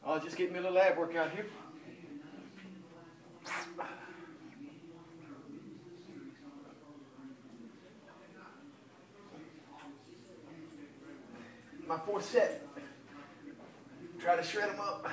I'll just get me a little ab workout here. My fourth set. Try to shred them up.